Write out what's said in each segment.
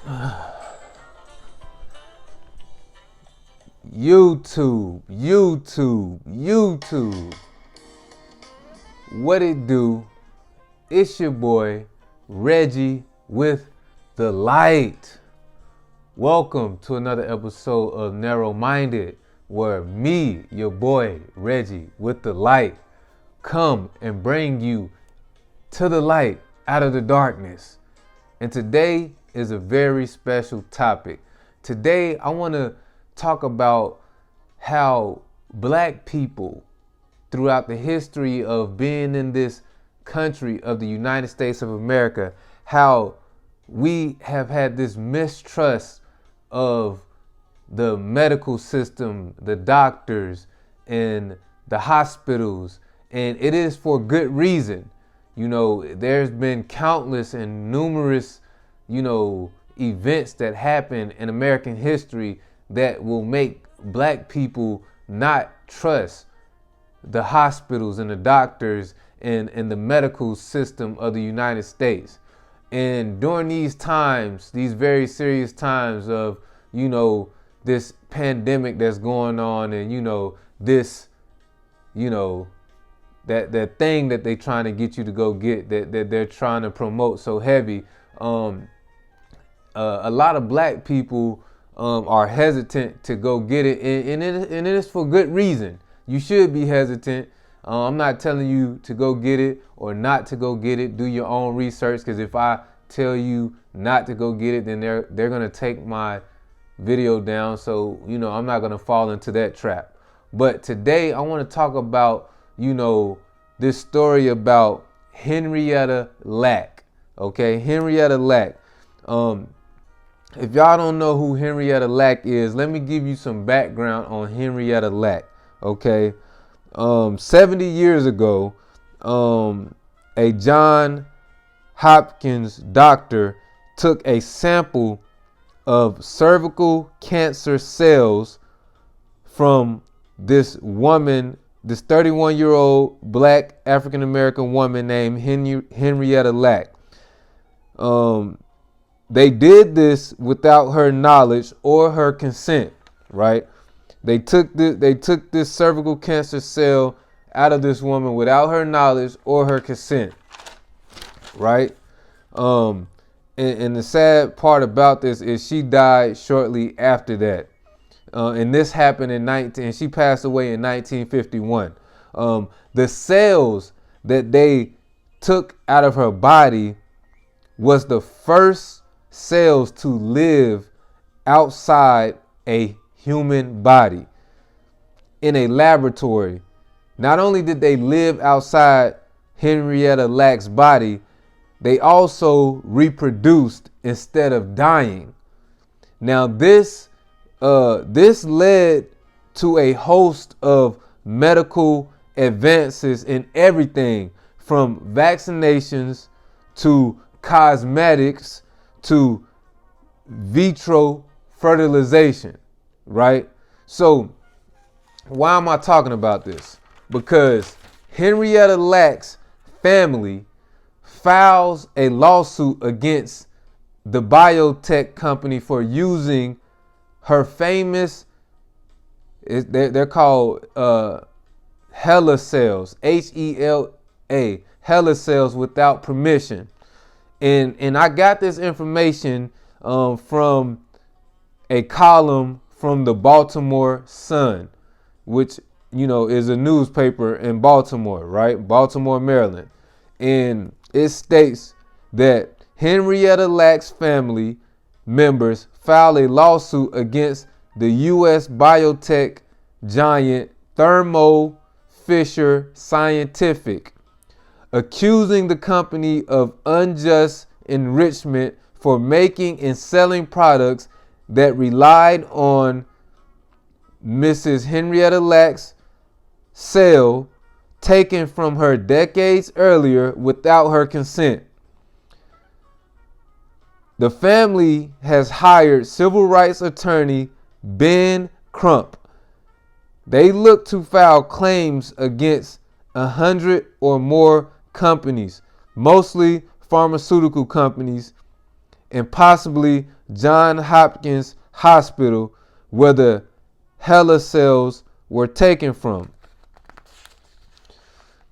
YouTube. What it do? It's your boy, Reggie with the light. Welcome to another episode of Narrowminded, where me, your boy, Reggie with the light, come and bring you to the light out of the darkness. And today is a very special topic. Today, I want to talk about how black people throughout the history of being in this country of the United States of America, how we have had this mistrust of the medical system, the doctors, and the hospitals. And it is for good reason. You know, there's been countless and numerous, events that happen in American history that will make black people not trust the hospitals and the doctors and the medical system of the United States. And during these times, these very serious times of, this pandemic that's going on and, that thing that they trying to get you to go get, that they're trying to promote so heavy. A lot of black people are hesitant to go get it, and it is for good reason. You should be hesitant. I'm not telling you to go get it or not to go get it. Do your own research, because if I tell you not to go get it, then they're gonna take my video down. So I'm not gonna fall into that trap. But today I want to talk about this story about Henrietta Lacks. Okay, Henrietta Lacks. If y'all don't know who Henrietta Lacks is, let me give you some background on Henrietta Lacks. Okay, 70 years ago, a John Hopkins doctor took a sample of cervical cancer cells from this woman, this 31-year-old black African-American woman named Henrietta Lacks. They did this without her knowledge or her consent, right? They took this cervical cancer cell out of this woman without her knowledge or her consent, right? And the sad part about this is she died shortly after that. And this happened and she passed away in 1951. The cells that they took out of her body was the first cells to live outside a human body in a laboratory. Not only did they live outside Henrietta Lacks' body, they also reproduced instead of dying. Now this led to a host of medical advances in everything from vaccinations to cosmetics to vitro fertilization, right? So why am I talking about this? Because Henrietta Lacks' family files a lawsuit against the biotech company for using her famous, they're called HeLa cells, HeLa, HeLa cells without permission. And I got this information from a column from the Baltimore Sun, which, is a newspaper in Baltimore, right? Baltimore, Maryland. And it states that Henrietta Lacks' family members filed a lawsuit against the U.S. biotech giant Thermo Fisher Scientific, accusing the company of unjust enrichment for making and selling products that relied on Mrs. Henrietta Lacks' cell taken from her decades earlier without her consent. The family has hired civil rights attorney Ben Crump. They look to file claims against 100 or more companies, mostly pharmaceutical companies, and possibly Johns Hopkins Hospital, where the HeLa cells were taken from.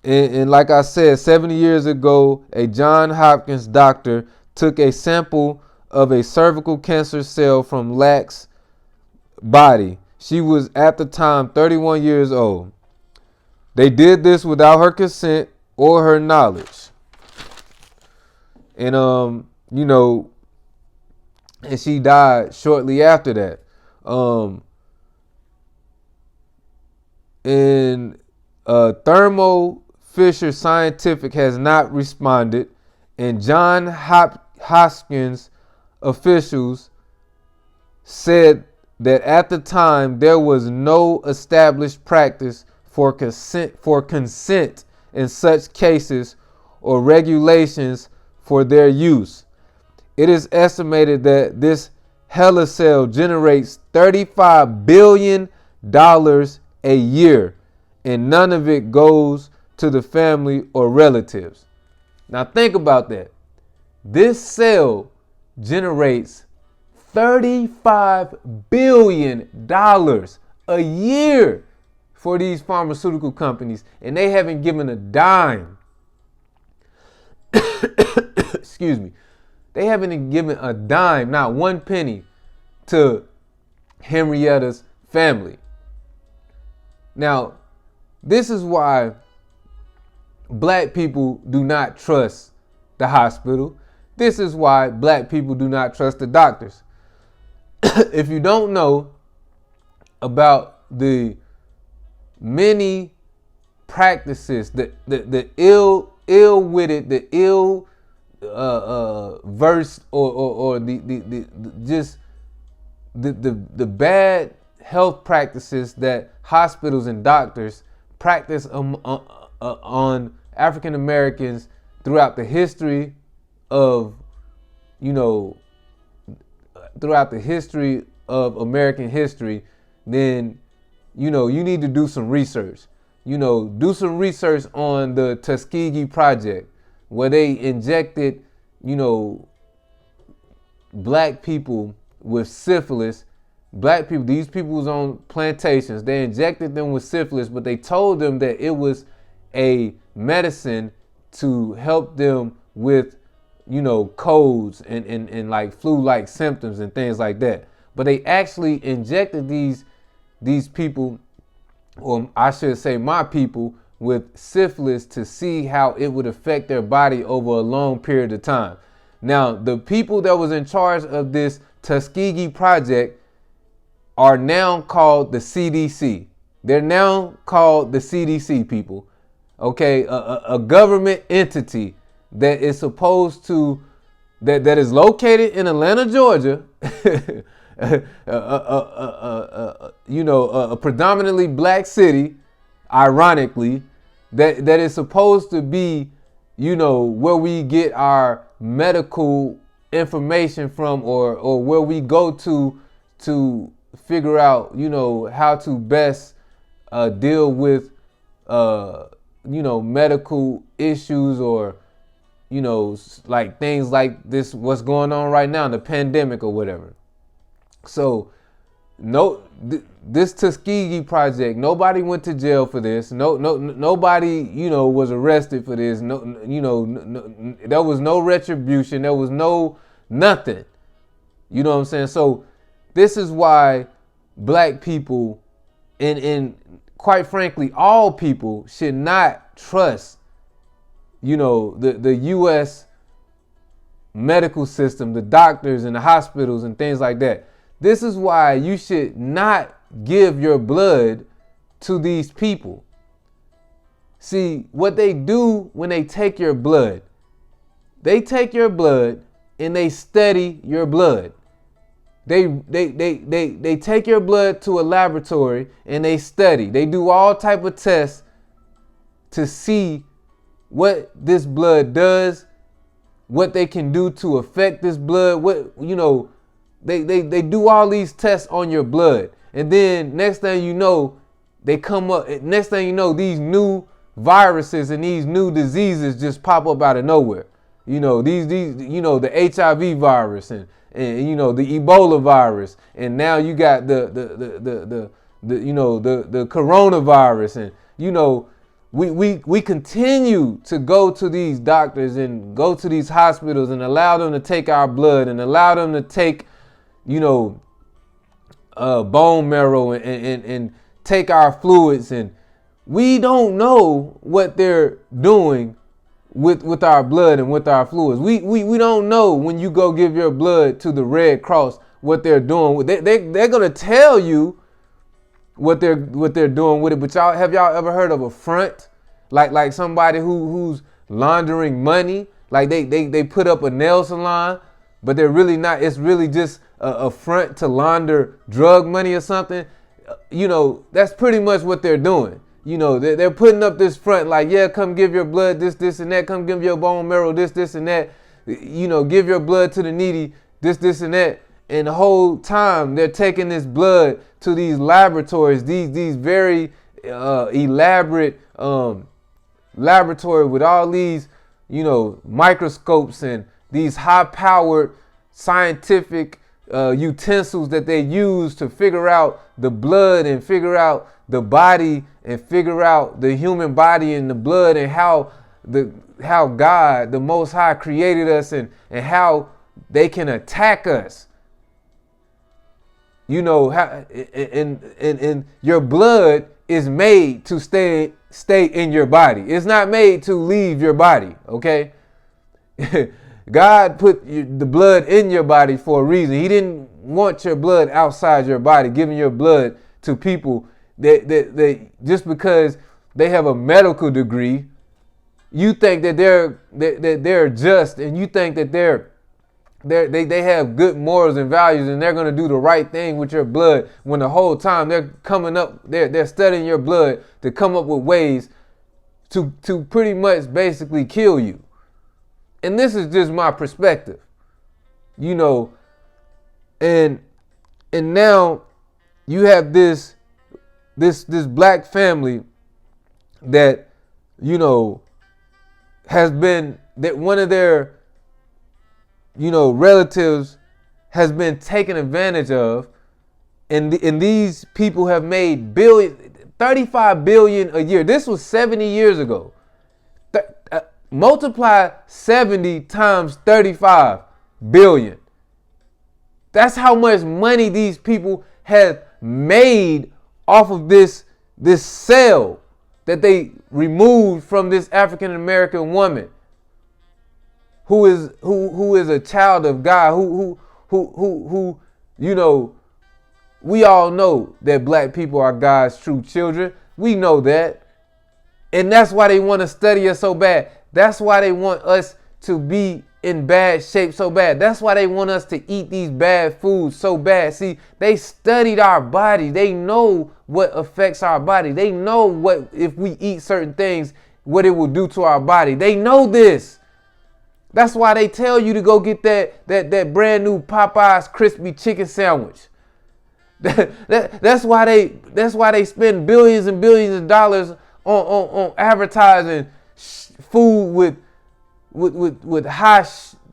And like I said, 70 years ago, a Johns Hopkins doctor took a sample of a cervical cancer cell from Lacks' body. She was at the time 31 years old. They did this without her consent or her knowledge. And and she died shortly after that. Thermo Fisher Scientific has not responded, and Johns Hopkins officials said that at the time there was no established practice for consent in such cases or regulations for their use. It is estimated that this HeLa cell generates $35 billion a year, and none of it goes to the family or relatives. Now think about that. This cell generates $35 billion a year for these pharmaceutical companies, and they haven't given a dime. Excuse me. They haven't given a dime, not one penny, to Henrietta's family. Now, this is why black people do not trust the hospital. This is why black people do not trust the doctors. If you don't know about the many practices, the ill-witted, the ill versed, or the bad health practices that hospitals and doctors practice on African Americans throughout the history of, American history, then, you need to do some research. Do some research on the Tuskegee Project, where they injected, black people with syphilis. Black people, these people was on plantations. They injected them with syphilis, but they told them that it was a medicine to help them with, colds and like flu-like symptoms and things like that. But they actually injected these people, or I should say my people, with syphilis to see how it would affect their body over a long period of time. Now, the people that was in charge of this Tuskegee Project are now called the CDC. They're now called the CDC, people. Okay, a government entity that is supposed to, that is located in Atlanta, Georgia, a predominantly black city, ironically, that is supposed to be, where we get our medical information from, or where we go to figure out, how to best deal with, medical issues, or, like things like this, what's going on right now, the pandemic or whatever. So, this Tuskegee Project, nobody went to jail for this. Nobody, was arrested for this. There was no retribution. There was nothing. You know what I'm saying? So, this is why black people, and quite frankly, all people should not trust, the U.S. medical system, the doctors and the hospitals and things like that. This is why you should not give your blood to these people. See, what they do when they take your blood, they take your blood and they study your blood. They take your blood to a laboratory and they study. They do all type of tests to see what this blood does, what they can do to affect this blood. They do all these tests on your blood. And then next thing you know, these new viruses and these new diseases just pop up out of nowhere. The HIV virus and you know, the Ebola virus, and now you got the coronavirus, and you know, we continue to go to these doctors and go to these hospitals and allow them to take our blood and allow them to take, you know, bone marrow and take our fluids, and we don't know what they're doing with our blood and with our fluids. We don't know when you go give your blood to the Red Cross what they're doing. They're gonna tell you what they're doing with it, but have y'all ever heard of a front? Like somebody who's laundering money, like they put up a nail salon, but they're really not. It's really just a front to launder drug money or something. You know, that's pretty much what they're doing. You know, they're putting up this front like, yeah, come give your blood, this, and that. Come give your bone marrow, this, and that. You know, give your blood to the needy, this, and that. And the whole time they're taking this blood to these laboratories, these very elaborate laboratory with all these, you know, microscopes and these high-powered scientific utensils that they use to figure out the blood and figure out the body and figure out the human body and the blood and how God, the Most High, created us and how they can attack us. You know, how, and your blood is made to stay in your body. It's not made to leave your body, okay? God put the blood in your body for a reason. He didn't want your blood outside your body, giving your blood to people that just because they have a medical degree, you think that they're just, and you think that they have good morals and values, and they're going to do the right thing with your blood, when the whole time they're studying your blood to come up with ways to pretty much basically kill you. And this is just my perspective, you know, and now you have this black family that, you know, has been, that one of their, you know, relatives has been taken advantage of, and these people have made 35 billion a year. This was 70 years ago. Multiply 70 times 35 billion. That's how much money these people have made off of this cell that they removed from this African American woman who is a child of God, who you know, we all know that black people are God's true children. We know that. And that's why they want to study us so bad. That's why they want us to be in bad shape so bad. That's why they want us to eat these bad foods so bad. See, they studied our body. They know what affects our body. They know what, if we eat certain things, what it will do to our body. They know this. That's why they tell you to go get that brand new Popeyes crispy chicken sandwich. That's why they spend billions and billions of dollars on advertising food with high,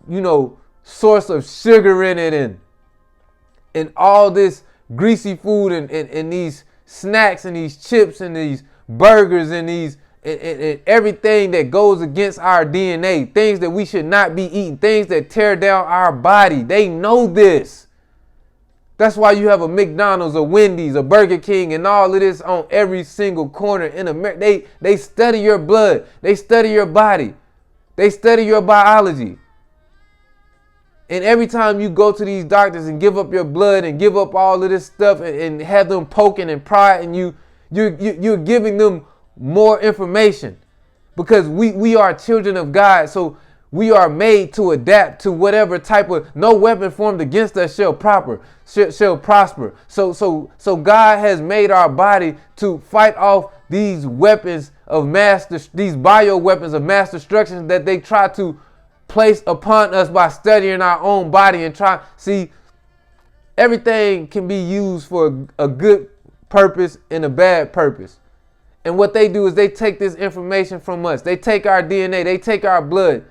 you know, source of sugar in it, and all this greasy food and these snacks and these chips and these burgers and these and everything that goes against our DNA, things that we should not be eating, things that tear down our body. They know this. That's why you have a McDonald's, a Wendy's, a Burger King, and all of this on every single corner in America. They study your blood. They study your body. They study your biology. And every time you go to these doctors and give up your blood and give up all of this stuff and have them poking and prying, you're giving them more information, because we are children of God. So we are made to adapt to whatever type of, no weapon formed against us shall prosper. So God has made our body to fight off these weapons of these bio weapons of mass destruction that they try to place upon us by studying our own body and try. See, everything can be used for a good purpose and a bad purpose. And what they do is they take this information from us. They take our DNA, they take our blood,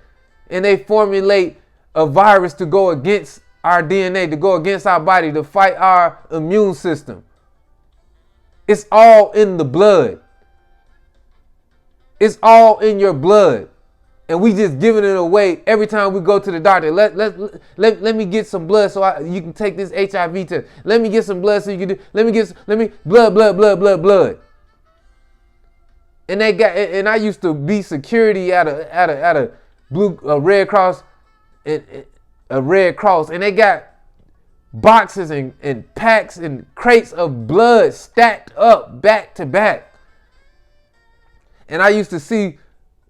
and they formulate a virus to go against our DNA, to go against our body, to fight our immune system. It's all in the blood. It's all in your blood. And we just giving it away every time we go to the doctor. Let me get some blood so you can take this HIV test. Let me get some blood so you can do. Let me blood. And I used to be security at a Red Cross, a Red Cross, and they got boxes and packs and crates of blood stacked up back to back. And I used to see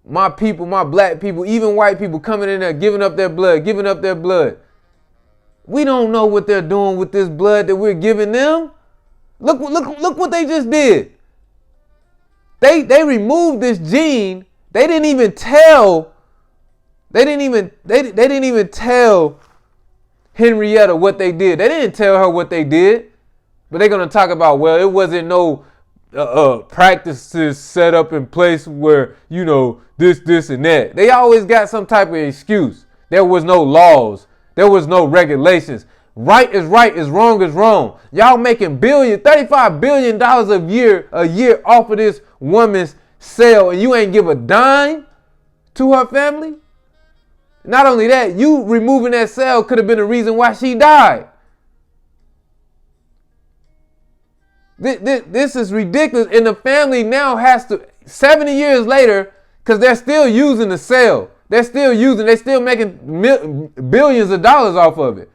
my people, my black people, even white people coming in there, giving up their blood. We don't know what they're doing with this blood that we're giving them. Look what they just did. They removed this gene. They didn't even tell Henrietta what they did. They didn't tell her what they did. But they're going to talk about, well, it wasn't no practices set up in place where, this and that. They always got some type of excuse. There was no laws. There was no regulations. Right is right, is wrong. Y'all making $35 billion a year off of this woman's sale, and you ain't give a dime to her family? Not only that, you removing that cell could have been the reason why she died. This is ridiculous. And the family now has to, 70 years later, because they're still using the cell. They're still making billions of dollars off of it.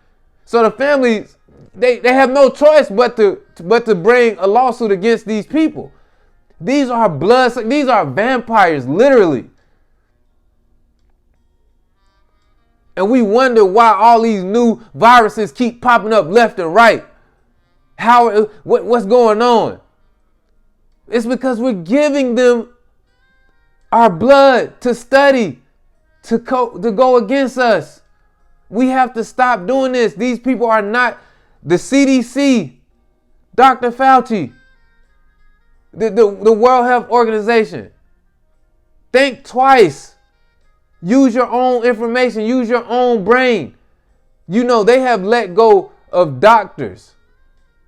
So the families, they have no choice but to bring a lawsuit against these people. These are vampires, literally. And we wonder why all these new viruses keep popping up left and right. What's going on? It's because we're giving them our blood to study, to go against us. We have to stop doing this. These people are not the CDC, Dr. Fauci, the World Health Organization. Think twice. Use your own information. Use your own brain. They have let go of doctors.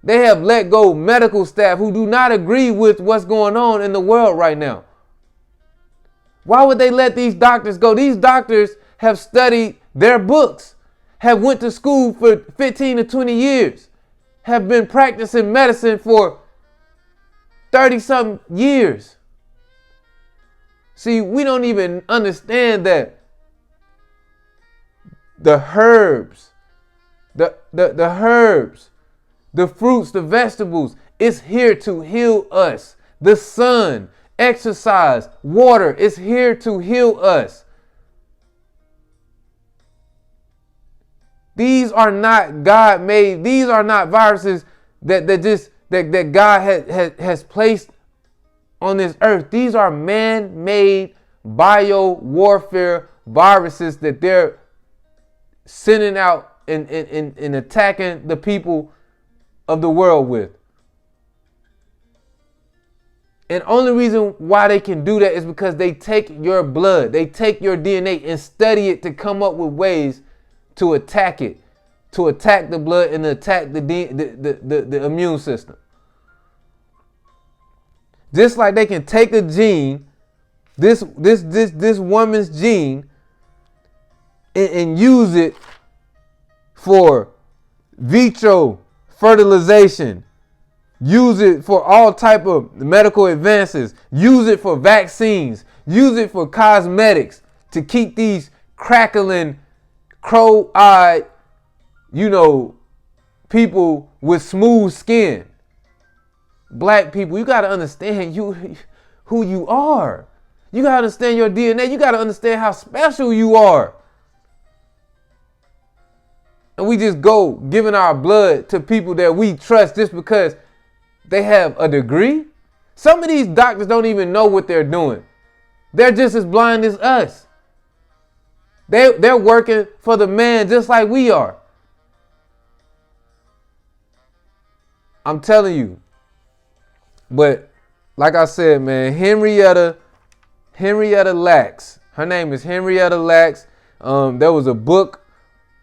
They have let go medical staff who do not agree with what's going on in the world right now. Why would they let these doctors go? These doctors have studied their books, have went to school for 15 to 20 years, have been practicing medicine for 30-something years. See, we don't even understand that the herbs, the herbs, the fruits, the vegetables, it's here to heal us. The sun, exercise, water is here to heal us. These are not God-made. These are not viruses that God has placed on this earth. These are man-made bio-warfare viruses that they're sending out and attacking the people of the world with. And only reason why they can do that is because they take your blood, they take your DNA and study it to come up with ways to attack it, to attack the blood and attack the immune system. Just like they can take a gene, this woman's gene, and use it for vitro fertilization, use it for all type of medical advances, use it for vaccines, use it for cosmetics to keep these crackling, crow-eyed, people with smooth skin. Black people, you got to understand who you are. You got to understand your DNA. You got to understand how special you are. And we just go giving our blood to people that we trust just because they have a degree. Some of these doctors don't even know what they're doing. They're just as blind as us. They're working for the man just like we are. I'm telling you. But like I said, man, Henrietta Lacks. Her name is Henrietta Lacks. There was a book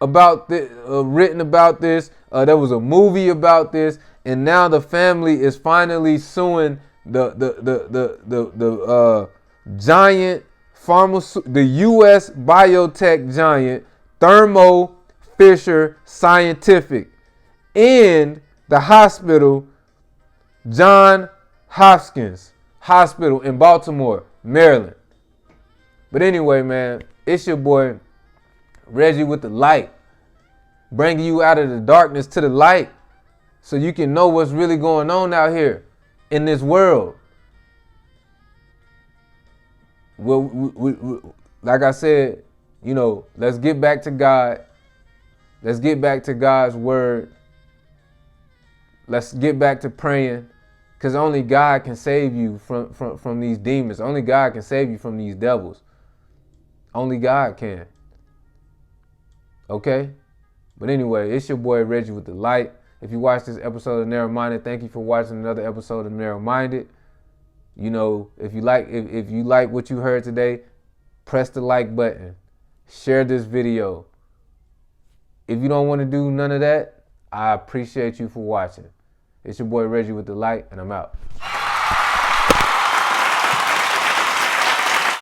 about this, written about this. There was a movie about this, and now the family is finally suing the giant the U.S. biotech giant Thermo Fisher Scientific and the hospital John Hopkins Hospital in Baltimore, Maryland. But anyway, man, it's your boy Reggie with the light, bringing you out of the darkness to the light so you can know what's really going on out here in this world. Well, like I said, let's get back to God. Let's get back to God's word. Let's get back to praying, because only God can save you from these demons. Only God can save you from these devils. Only God can. Okay? But anyway, it's your boy Reggie with the light. If you watched this episode of Narrowminded, thank you for watching another episode of Narrowminded. If you like what you heard today, press the like button. Share this video. If you don't want to do none of that, I appreciate you for watching. It's your boy Reggie with the light, and I'm out.